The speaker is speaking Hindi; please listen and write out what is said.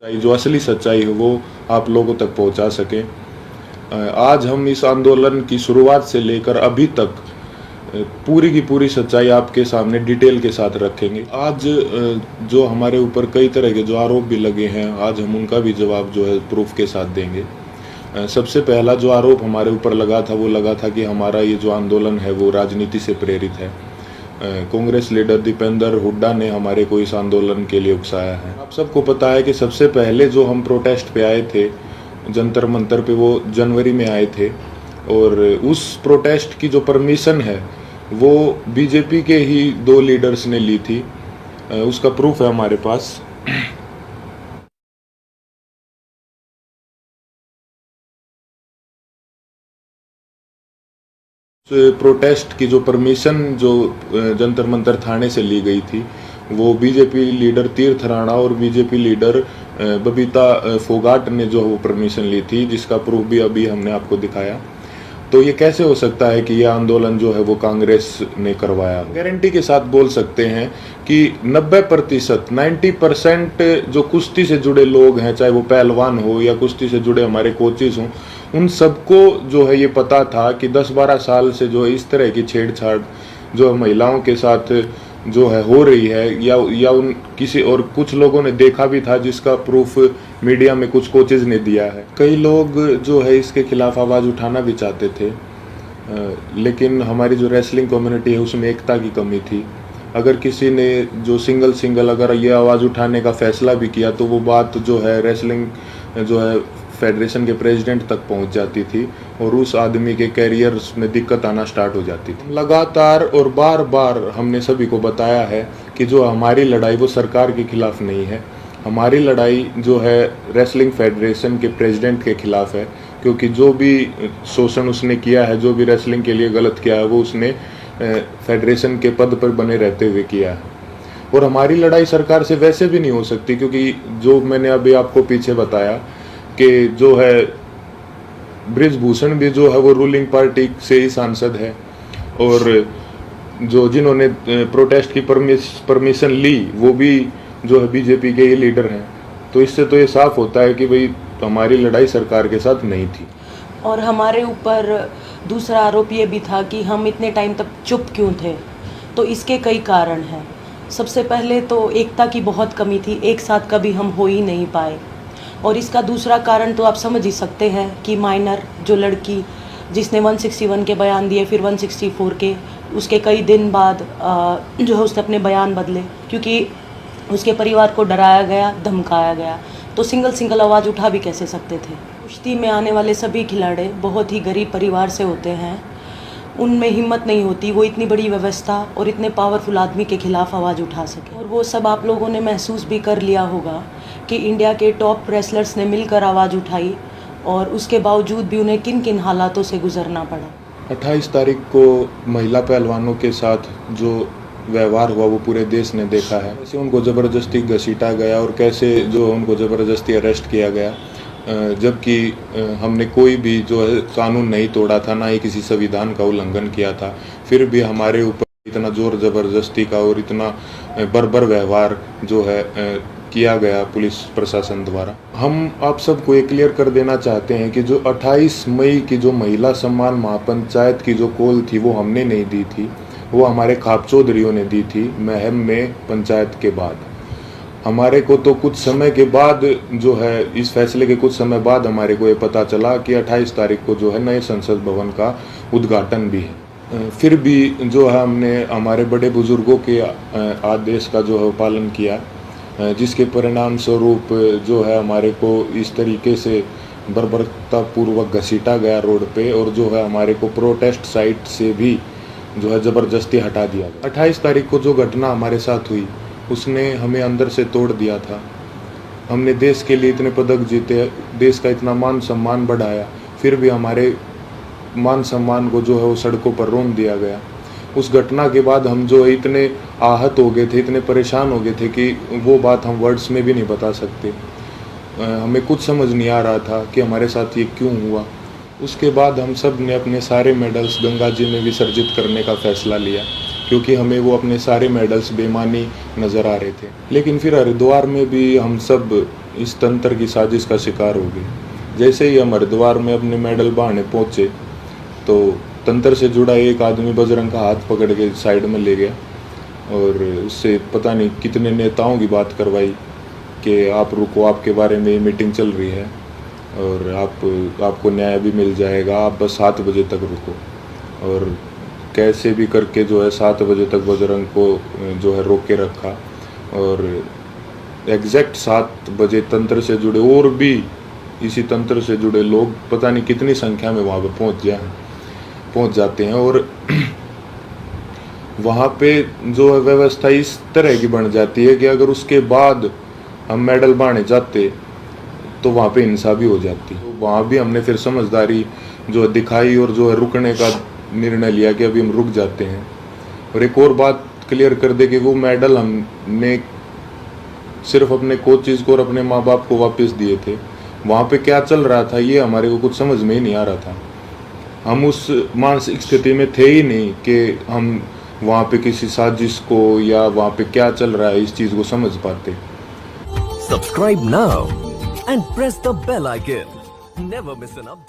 जो असली सच्चाई है वो आप लोगों तक पहुंचा सके। आज हम इस आंदोलन की शुरुआत से लेकर अभी तक पूरी की पूरी सच्चाई आपके सामने डिटेल के साथ रखेंगे। आज जो हमारे ऊपर कई तरह के जो आरोप भी लगे हैं, आज हम उनका भी जवाब जो है प्रूफ के साथ देंगे। सबसे पहला जो आरोप हमारे ऊपर लगा था वो लगा था कि हमारा ये जो आंदोलन है वो राजनीति से प्रेरित है। कांग्रेस लीडर दीपेंद्र हुड्डा ने हमारे को इस आंदोलन के लिए उकसाया है। आप सबको पता है कि सबसे पहले जो हम प्रोटेस्ट पे आए थे जंतर मंतर पे, वो जनवरी में आए थे, और उस प्रोटेस्ट की जो परमिशन है वो बीजेपी के ही 2 लीडर्स ने ली थी। उसका प्रूफ है हमारे पास। प्रोटेस्ट की जो परमिशन जो जंतर मंतर थाने से ली गई थी वो बीजेपी लीडर तीर्थ राणा और बीजेपी लीडर बबीता फोगाट ने जो वो परमिशन ली थी, जिसका प्रूफ भी अभी हमने आपको दिखाया। तो ये कैसे हो सकता है कि ये आंदोलन जो है वो कांग्रेस ने करवाया? गारंटी के साथ बोल सकते हैं कि 90% 90% जो कुश्ती से जुड़े लोग हैं, चाहे वो पहलवान हो या कुश्ती से जुड़े हमारे कोचेस हों, उन सबको जो है ये पता था कि 10-12 साल से जो इस तरह की छेड़छाड़ जो महिलाओं के साथ जो है हो रही है, या उन किसी और कुछ लोगों ने देखा भी था, जिसका प्रूफ मीडिया में कुछ कोचेज ने दिया है। कई लोग जो है इसके खिलाफ आवाज़ उठाना भी चाहते थे, लेकिन हमारी जो रेसलिंग कम्युनिटी है उसमें एकता की कमी थी। अगर किसी ने जो सिंगल अगर ये आवाज़ उठाने का फैसला भी किया तो वो बात जो है रेसलिंग जो है फेडरेशन के प्रेसिडेंट तक पहुंच जाती थी और उस आदमी के कैरियर में दिक्कत आना स्टार्ट हो जाती थी। लगातार और बार बार हमने सभी को बताया है कि जो हमारी लड़ाई वो सरकार के खिलाफ नहीं है, हमारी लड़ाई जो है रेसलिंग फेडरेशन के प्रेसिडेंट के खिलाफ है, क्योंकि जो भी शोषण उसने किया है, जो भी रेसलिंग के लिए गलत किया है, वो उसने फेडरेशन के पद पर बने रहते हुए किया है। और हमारी लड़ाई सरकार से वैसे भी नहीं हो सकती, क्योंकि जो मैंने अभी आपको पीछे बताया कि जो है बृजभूषण भी जो है वो रूलिंग पार्टी से ही सांसद है, और जो जिन्होंने प्रोटेस्ट की परमिशन ली वो भी जो है बीजेपी के ही लीडर हैं। तो इससे तो ये साफ होता है कि भाई हमारी लड़ाई सरकार के साथ नहीं थी। और हमारे ऊपर दूसरा आरोप ये भी था कि हम इतने टाइम तक चुप क्यों थे। तो इसके कई कारण हैं। सबसे पहले तो एकता की बहुत कमी थी, एक साथ कभी हम हो ही नहीं पाए। और इसका दूसरा कारण तो आप समझ ही सकते हैं कि माइनर जो लड़की जिसने 161 के बयान दिए, फिर 164 के, उसके कई दिन बाद जो है उसने अपने बयान बदले, क्योंकि उसके परिवार को डराया गया, धमकाया गया। तो सिंगल आवाज़ उठा भी कैसे सकते थे? कुश्ती में आने वाले सभी खिलाड़ी बहुत ही गरीब परिवार से होते हैं, उनमें हिम्मत नहीं होती वो इतनी बड़ी व्यवस्था और इतने पावरफुल आदमी के खिलाफ आवाज़ उठा सके। और वो सब आप लोगों ने महसूस भी कर लिया होगा कि इंडिया के टॉप रेसलर्स ने मिलकर आवाज़ उठाई, और उसके बावजूद भी उन्हें किन किन हालातों से गुजरना पड़ा। 28 तारीख को महिला पहलवानों के साथ जो व्यवहार हुआ वो पूरे देश ने देखा है। कैसे उनको ज़बरदस्ती घसीटा गया और कैसे जो उनको ज़बरदस्ती अरेस्ट किया गया, जबकि हमने कोई भी जो है कानून नहीं तोड़ा था, ना ही किसी संविधान का उल्लंघन किया था। फिर भी हमारे ऊपर इतना जोर ज़बरदस्ती का और इतना बर्बर व्यवहार जो है किया गया पुलिस प्रशासन द्वारा। हम आप सबको ये क्लियर कर देना चाहते हैं कि जो 28 मई की जो महिला सम्मान महापंचायत की जो कॉल थी वो हमने नहीं दी थी, वो हमारे खाप चौधरियों ने दी थी महम में पंचायत के बाद। हमारे को तो कुछ समय के बाद जो है इस फैसले के कुछ समय बाद हमारे को ये पता चला कि 28 तारीख को जो है नए संसद भवन का उद्घाटन भी है। फिर भी जो है हमने हमारे बड़े बुजुर्गों के आदेश का जो है पालन किया, जिसके परिणाम स्वरूप जो है हमारे को इस तरीके से बर्बरतापूर्वक घसीटा गया रोड पे, और जो है हमारे को प्रोटेस्ट साइट से भी जो है ज़बरदस्ती हटा दिया गया। 28 तारीख को जो घटना हमारे साथ हुई उसने हमें अंदर से तोड़ दिया था। हमने देश के लिए इतने पदक जीते, देश का इतना मान सम्मान बढ़ाया, फिर भी हमारे मान सम्मान को जो है वो सड़कों पर रोन दिया गया। उस घटना के बाद हम जो इतने आहत हो गए थे, इतने परेशान हो गए थे कि वो बात हम वर्ड्स में भी नहीं बता सकते। हमें कुछ समझ नहीं आ रहा था कि हमारे साथ ये क्यों हुआ। उसके बाद हम सब ने अपने सारे मेडल्स गंगा जी में विसर्जित करने का फैसला लिया, क्योंकि हमें वो अपने सारे मेडल्स बेमानी नज़र आ रहे थे। लेकिन फिर हरिद्वार में भी हम सब इस तंत्र की साजिश का शिकार हो गए। जैसे ही हम हरिद्वार में अपने मेडल बहाने पहुँचे तो तंत्र से जुड़ा एक आदमी बजरंग का हाथ पकड़ के साइड में ले गया और उससे पता नहीं कितने नेताओं की बात करवाई कि आप रुको, आपके बारे में मीटिंग चल रही है और आपको न्याय भी मिल जाएगा, आप बस 7 बजे तक रुको। और कैसे भी करके जो है 7 बजे तक बजरंग को जो है रोक के रखा और एग्जैक्ट 7 बजे तंत्र से जुड़े और भी इसी तंत्र से जुड़े लोग पता नहीं कितनी संख्या में वहाँ पर पहुँच जाते हैं और वहाँ पे जो है व्यवस्था इस तरह की बन जाती है कि अगर उसके बाद हम मेडल बांधने जाते तो वहाँ पे हिंसा भी हो जाती। तो वहाँ भी हमने फिर समझदारी जो है दिखाई और जो है रुकने का निर्णय लिया कि अभी हम रुक जाते हैं। और एक और बात क्लियर कर दे कि वो मेडल हमने सिर्फ अपने कोचेज़ को और अपने माँ बाप को वापस दिए थे। वहाँ पे क्या चल रहा था ये हमारे को कुछ समझ में ही नहीं आ रहा था। हम उस मानसिक स्थिति में थे ही नहीं कि हम वहाँ पे किसी साजिश को या वहाँ पे क्या चल रहा है इस चीज़ को समझ पाते। Subscribe now and press the bell icon. Never miss an update.